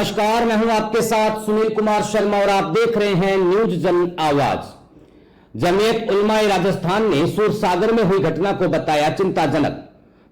नमस्कार, मैं हूं आपके साथ सुनील कुमार शर्मा और आप देख रहे हैं न्यूज जन आवाज। जमीयत उलमाए राजस्थान ने सूरसागर में हुई घटना को बताया चिंताजनक।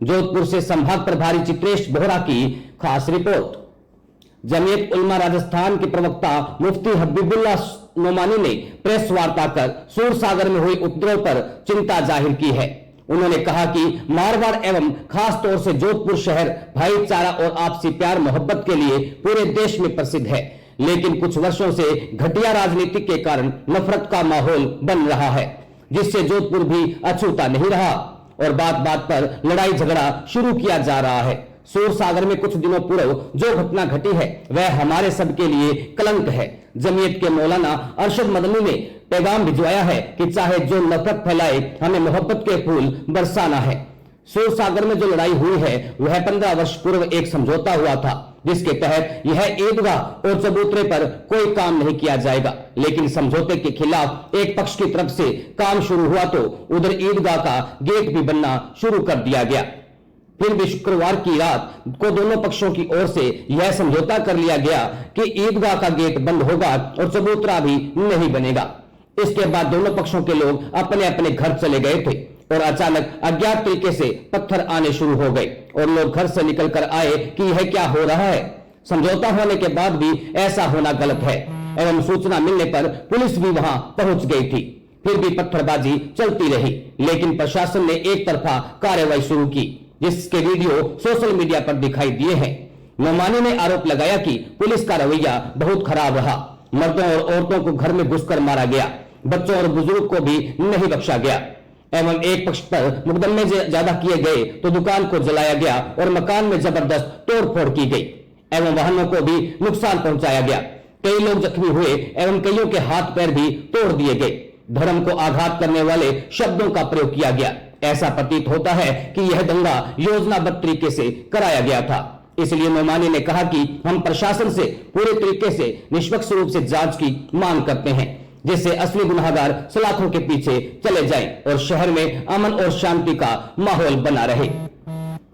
जोधपुर से संभाग प्रभारी चित्रेश बोहरा की खास रिपोर्ट। जमीयत उलमा राजस्थान के प्रवक्ता मुफ्ती हबीबुल्लाह नोमानी ने प्रेस वार्ता कर सूरसागर में हुई उपद्रव पर चिंता जाहिर की है। उन्होंने कहा कि मारवाड़ एवं खास तौर से जोधपुर शहर भाईचारा और आपसी प्यार मोहब्बत के लिए पूरे देश में प्रसिद्ध है, लेकिन कुछ वर्षों से घटिया राजनीति के कारण नफरत का माहौल बन रहा है, जिससे जोधपुर भी अछूता नहीं रहा और बात बात पर लड़ाई झगड़ा शुरू किया जा रहा है। सूरसागर में कुछ दिनों पूर्व जो घटना घटी है वह हमारे सबके लिए कलंक है। जमीयत के मौलाना अरशद मदनी ने पैगाम भिजवाया है कि चाहे जो नफरत फैलाए, हमें मोहब्बत के फूल बरसाना है। सूरसागर में जो लड़ाई हुई है वह 15 वर्ष पूर्व एक समझौता हुआ था, जिसके तहत यह ईदगाह और चबूतरे पर कोई काम नहीं किया जाएगा, लेकिन समझौते के खिलाफ एक पक्ष की तरफ से काम शुरू हुआ तो उधर ईदगाह का गेट भी बनना शुरू कर दिया गया। फिर भी शुक्रवार की रात को दोनों पक्षों की ओर से यह समझौता कर लिया गया कि ईदगाह का गेट बंद होगा और चबूतरा भी नहीं बनेगा। इसके बाद दोनों पक्षों के लोग अपने अपने घर चले गए थे और अचानक अज्ञात तरीके से पत्थर आने शुरू हो गए और लोग घर से निकल कर आए कि यह क्या हो रहा है। समझौता होने के बाद भी ऐसा होना गलत है एवं सूचना मिलने पर पुलिस भी वहां पहुंच गई थी। फिर भी पत्थरबाजी चलती रही, लेकिन प्रशासन ने एक तरफा कार्रवाई शुरू की, जिसके वीडियो सोशल मीडिया पर दिखाई दिए हैं। नोमानी ने आरोप लगाया कि पुलिस का रवैया बहुत खराब रहा। मर्दों और औरतों को घर में घुसकर मारा गया, बच्चों और बुजुर्ग को भी नहीं बख्शा गया एवं एक पक्ष पर मुकदमे ज्यादा किए गए तो दुकान को जलाया गया और मकान में जबरदस्त तोड़फोड़ की गई एवं वाहनों को भी नुकसान पहुंचाया गया। कई लोग जख्मी हुए एवं कईयों के हाथ पैर भी तोड़ दिए गए। धर्म को आघात करने वाले शब्दों का प्रयोग किया गया। ऐसा प्रतीत होता है कि यह दंगा योजनाबद्ध तरीके से कराया गया था। इसलिए नोमानी ने कहा कि हम प्रशासन से पूरे तरीके से निष्पक्ष रूप से जांच की मांग करते हैं, जिससे असली गुनहगार सलाखों के पीछे चले जाएं और शहर में अमन और शांति का माहौल बना रहे।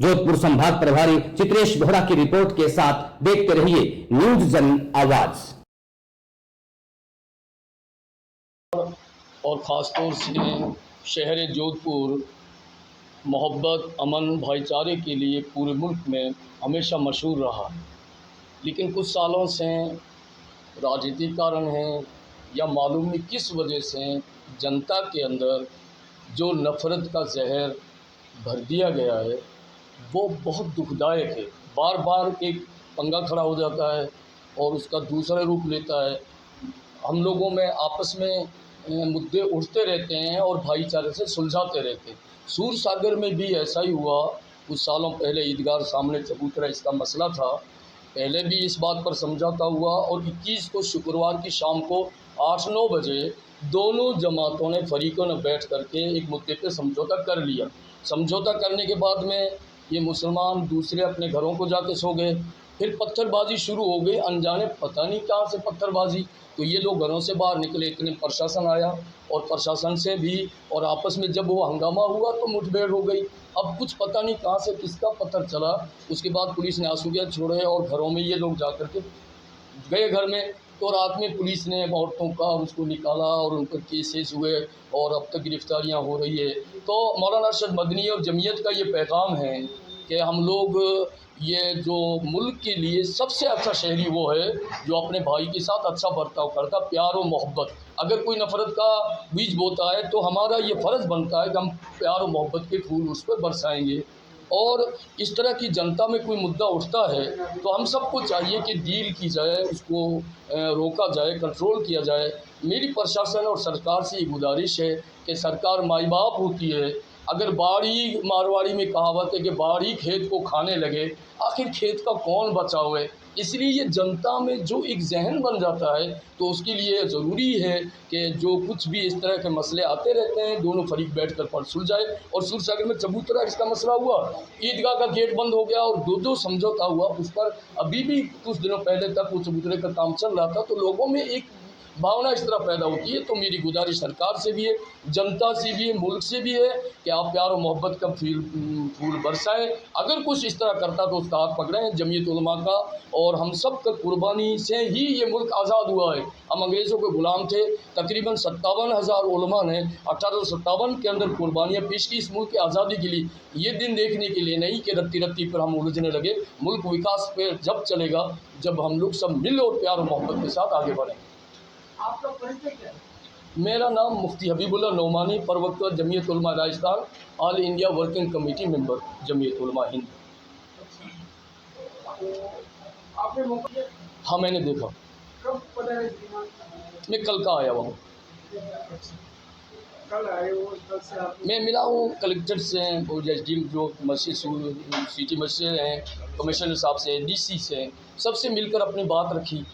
जोधपुर संभाग प्रभारी चित्रेश बोहरा की रिपोर्ट के साथ देखते रहिए न्यूज जन आवाज। और ख़ासतौर से शहर जोधपुर मोहब्बत, अमन, भाईचारे के लिए पूरे मुल्क में हमेशा मशहूर रहा, लेकिन कुछ सालों से राजनीतिक कारण हैं या मालूम नहीं किस वजह से जनता के अंदर जो नफ़रत का जहर भर दिया गया है वो बहुत दुखदायक है। बार बार एक पंगा खड़ा हो जाता है और उसका दूसरा रूप लेता है। हम लोगों में आपस में मुद्दे उठते रहते हैं और भाईचारे से सुलझाते रहते हैं। सूरसागर में भी ऐसा ही हुआ। कुछ सालों पहले ईदगाह सामने चबूतरा इसका मसला था, पहले भी इस बात पर समझौता हुआ और 21 को शुक्रवार की शाम को 8-9 बजे दोनों जमातों ने फरीकों ने बैठ करके एक मुद्दे पे समझौता कर लिया। समझौता करने के बाद में ये मुसलमान दूसरे अपने घरों को जाके सो गए। फिर पत्थरबाजी शुरू हो गई, अनजाने पता नहीं कहाँ से पत्थरबाजी। तो ये लोग घरों से बाहर निकले, इतने प्रशासन आया और प्रशासन से भी और आपस में जब वो हंगामा हुआ तो मुठभेड़ हो गई। अब कुछ पता नहीं कहाँ से किसका पत्थर चला। उसके बाद पुलिस ने आंसू गैस छोड़े और घरों में ये लोग जा कर के गए घर में। तो रात में पुलिस ने औरतों का उसको निकाला और उन पर केसेस हुए और अब तक गिरफ्तारियाँ हो रही है। तो मौलाना अरशद मदनी और जमीयत का ये पैगाम है कि हम लोग ये जो मुल्क के लिए सबसे अच्छा शहरी वो है जो अपने भाई के साथ अच्छा बर्ताव करता, प्यार और मोहब्बत। अगर कोई नफ़रत का बीज बोता है तो हमारा ये फ़र्ज़ बनता है कि हम प्यार और मोहब्बत के फूल उस पर बरसाएंगे। और इस तरह की जनता में कोई मुद्दा उठता है तो हम सबको चाहिए कि डील की जाए, उसको रोका जाए, कंट्रोल किया जाए। मेरी प्रशासन और सरकार से ये गुजारिश है कि सरकार माई बाप होती है। अगर बाड़ी, मारवाड़ी में कहावत है कि बाड़ी खेत को खाने लगे, आखिर खेत का कौन बचाव है। इसलिए ये जनता में जो एक जहन बन जाता है तो उसके लिए ज़रूरी है कि जो कुछ भी इस तरह के मसले आते रहते हैं दोनों फरीक बैठ कर पर सुलझाए। और सूरसागर में चबूतरा इसका मसला हुआ, ईदगाह का गेट बंद हो गया और दो समझौता हुआ। उस पर अभी भी कुछ दिनों पहले तक वो चबूतरे का काम चल रहा था। तो लोगों में एक भावना इस तरह पैदा होती है। तो मेरी गुजारिश सरकार से भी है, जनता से भी है, मुल्क से भी है कि आप प्यार और मोहब्बत का फूल बरसाएं। अगर कुछ इस तरह करता तो उसका हाथ पकड़ें। जमीयत उलमा का और हम सब का कुर्बानी से ही ये मुल्क आज़ाद हुआ है। हम अंग्रेज़ों के ग़ुलाम थे। तकरीबन 57,000 उलमा ने 1857 के अंदर कुर्बानियाँ पेश की इस मुल्क की आज़ादी के लिए। ये दिन देखने के लिए नहीं कि रत्ती रत्ती पर हम उलझने लगे। मुल्क विकास पे जब चलेगा जब हम लोग सब मिल और प्यार और मोहब्बत के साथ आगे बढ़ें। आपका परिचय क्या है? मेरा नाम मुफ्ती हबीबुल्लाह नौमानी, प्रवक्ता Jamiat Ulama Rajasthan, all India working committee member Jamiat Ulama Hind. तो आपने मौका हाँ, मैंने देखा। कब पता है दिमाग? मैं कल का आया हुआ हूँ। कल आए हो, कल से आप मैं मिला हूँ कलेक्टर से, वो एसडीएम जो मस्जिद सिटी मस्जिद हैं, कमिश्नर साहब से, डीसी से, सबसे मिलकर अपनी बात रखी।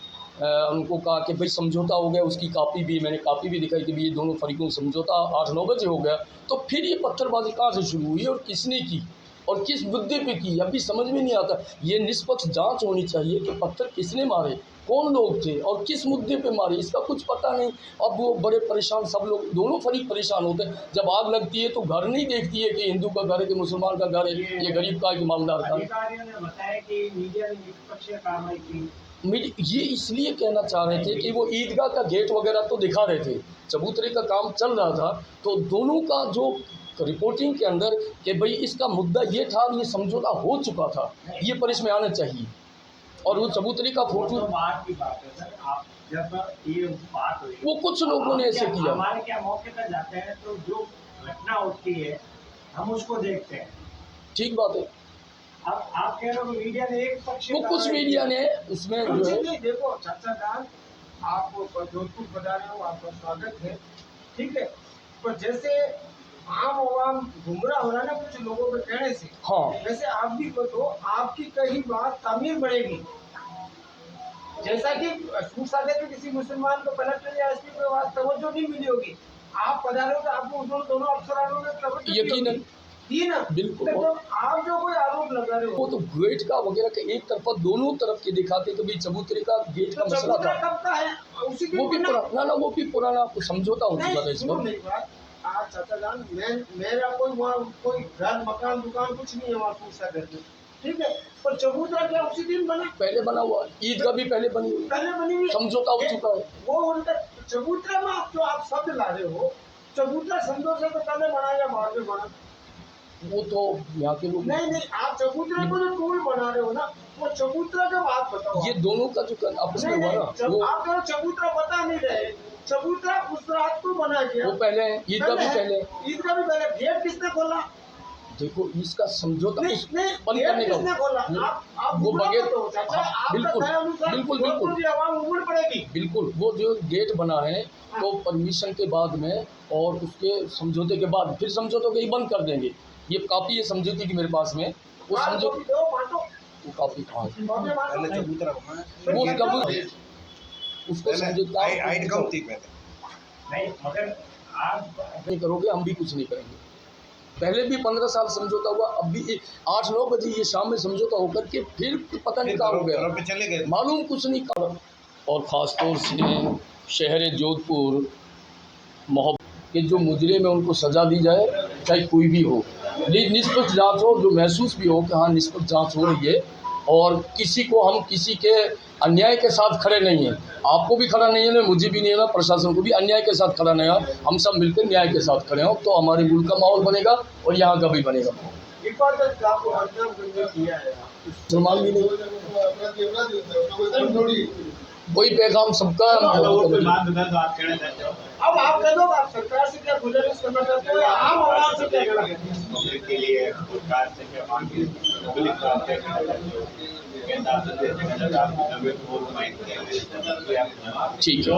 उनको कहा कि भाई समझौता हो गया, उसकी कापी भी मैंने कापी भी दिखाई कि भाई ये दोनों फरीकों में समझौता 8-9 बजे हो गया। तो फिर ये पत्थरबाजी कहाँ से शुरू हुई और किसने की और किस मुद्दे पे की, अभी समझ में नहीं आता। ये निष्पक्ष जांच होनी चाहिए कि पत्थर किसने मारे, कौन लोग थे और किस मुद्दे पे मारे, इसका कुछ पता नहीं। अब वो बड़े परेशान, सब लोग दोनों फरीक परेशान होते हैं। जब आग लगती है तो घर नहीं देखती है कि हिंदू का घर है कि मुसलमान का घर है, ये गरीब का कि मालदार का। अधिकारियों ने बताया कि मीडिया ने निष्पक्ष कार्रवाई की। ये इसलिए कहना चाह रहे थे कि वो ईदगाह का गेट वगैरह तो दिखा रहे थे, चबूतरे का काम चल रहा था, तो दोनों का जो रिपोर्टिंग के अंदर कि भाई इसका मुद्दा ये था, ये समझौता हो चुका था, ये पर इसमें आना चाहिए। और वो चबूतरे का फोटो, तो बात की बात है सर, आप जब ये बात हुई वो कुछ लोगों ने ऐसे किया। हमारे क्या मौके पर जाते हैं तो जो घटना होती है हम उसको देखते हैं। ठीक बात है। अब आप कह रहे हो मीडिया ने एक पक्ष, वो कुछ मीडिया ने उसमें जो है, नहीं देखो चाचा जान, आप जोधपुर बता रहे हो, आपका स्वागत है, ठीक है। पर जैसे आम आवाम गुमराह हो रहा है ना कुछ लोगों के कहने से, हाँ, वैसे आप भी तो आपकी कहीं बात तामीर बढ़ेगी। जैसा कि सूरसागर के किसी मुसलमान को कलेक्टर या एसपी को बात तवज्जो नहीं मिली होगी, आप पधारे हो तो आपको दोनों अफसरानों ने तवज्जो यकीनन दी ना। बिल्कुल। तो आप जो कोई आरोप लगा रहे वो हो तो गेट का वगैरह का एक तरफा दोनों तरफ के दिखाते कि भाई चबूतरे का गेट का तो मसला चबूतरा था। कब का है? उसी वो भी दिन पुराना ना, वो भी पुराना समझौता हो चुका था नहीं, इस सुनो पर। मेरी बात। आप चाचा जान, मेरा कोई वहाँ कोई घर मकान दुकान कुछ नहीं है वहाँ सूरसागर में, ठीक है। पर चबूतरा क्या उसी दिन बना? पहले बना हुआ, ईद का भी पहले बनी हुई, पहले बनी हुई है। समझौता हो चुका है। वो उनका चबूतरा में आप जो आप शब्द ला रहे हो, चबूतरा समझौता तो पहले बना या बाद में बना? वो तो यहाँ के लोग, नहीं, आप चबूतरे को जो टूल बना रहे हो ना, वो चबूतरा का बात बताओ। ये दोनों का जो आपस में नहीं, हुआ ना, वो आप जो चबूतरा बता नहीं रहे। चबूतरा उस रात को बना गया, वो पहले ईद का भी पहले। ईद का भी पहले। गेट किसने खोला? देखो इसका समझौता नहीं, बंद करने गेट किसने खोला? का, आप वो बगैर, बिल्कुल बिल्कुल बिल्कुल आवाम उमड़ पड़ेगी। बिल्कुल, वो जो गेट बना है तो परमिशन के बाद में और उसके समझौते के बाद फिर समझौते को ही बंद कर देंगे। ये कापी है समझौते की मेरे पास में, वो समझौते वो कापी कहाँ है, पहले चबूतरा बना है। वो कब उसको समझौता हाइट कम थी पहले। नहीं, मगर आप नहीं करोगे हम भी कुछ नहीं करेंगे। पहले भी 15 साल समझौता हुआ, अब भी 8-9 बजे ये शाम में समझौता होकर के फिर पता नहीं कहाँ हो गया, घरों पे चले गए। मालूम कुछ नहीं कहा। और ख़ास तौर से शहर जोधपुर मोहब्बत के जो मुजरिम है उनको सज़ा दी जाए, चाहे कोई भी हो, निष्पक्ष जांच हो, जो महसूस भी हो कि हाँ निष्पक्ष जांच हो रही है और किसी को हम किसी के अन्याय के साथ खड़े नहीं हैं। आपको भी खड़ा नहीं है ना, मुझे भी नहीं है ना, प्रशासन को भी अन्याय के साथ खड़ा नहीं है। हम सब मिलकर न्याय के साथ खड़े हों तो हमारे मुल्क का माहौल बनेगा और यहाँ का भी बनेगा। इबादत आपको बदनाम करने किया है, मुसलमान भी नहीं, वही पैगाम सबका। अब आप कह दो, आप सरकार से क्या गुजारिश करना चाहते हो या आम आवाम से क्या कहना चाहते हो? के लिए सरकार से क्या मांगे, पुलिस को क्या कहना चाहते हो? ठीक है,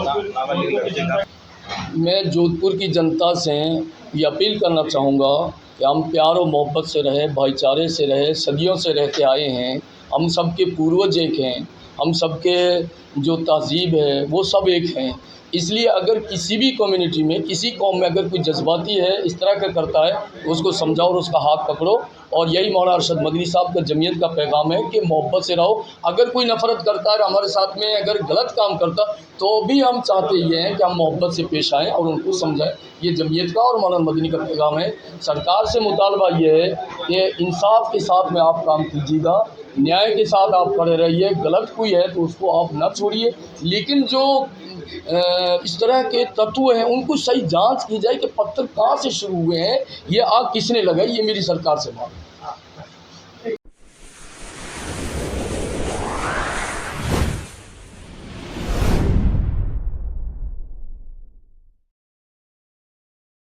मैं जोधपुर की जनता से ये अपील करना चाहूँगा कि हम प्यार और मोहब्बत से रहे, भाईचारे से रहे, सदियों से रहते आए हैं। हम सब के पूर्वज एक हैं, हम सब के जो तहज़ीब है वो सब एक हैं। इसलिए अगर किसी भी कम्युनिटी में, किसी कौम में अगर कोई जज्बाती है, इस तरह का करता है, तो उसको समझाओ और उसका हाथ पकड़ो और यही मौलाना अरशद मदनी साहब का जमीयत का पैगाम है कि मोहब्बत से रहो। अगर कोई नफ़रत करता है हमारे साथ में, अगर गलत काम करता, तो भी हम चाहते ये हैं कि हम मोहब्बत से पेश आएँ और उनको समझाएं। ये जमीयत का और मौलाना मदनी का पैगाम है। सरकार से मुतालबा ये है कि इंसाफ के साथ में आप काम कीजिएगा, न्याय के साथ आप खड़े रहिए। गलत कोई है तो उसको आप न छोड़िए, लेकिन जो इस तरह के तत्व हैं उनको सही जांच की जाए कि पत्थर कहाँ से शुरू हुए हैं, ये आग किसने लगाई। ये मेरी सरकार से मांग है।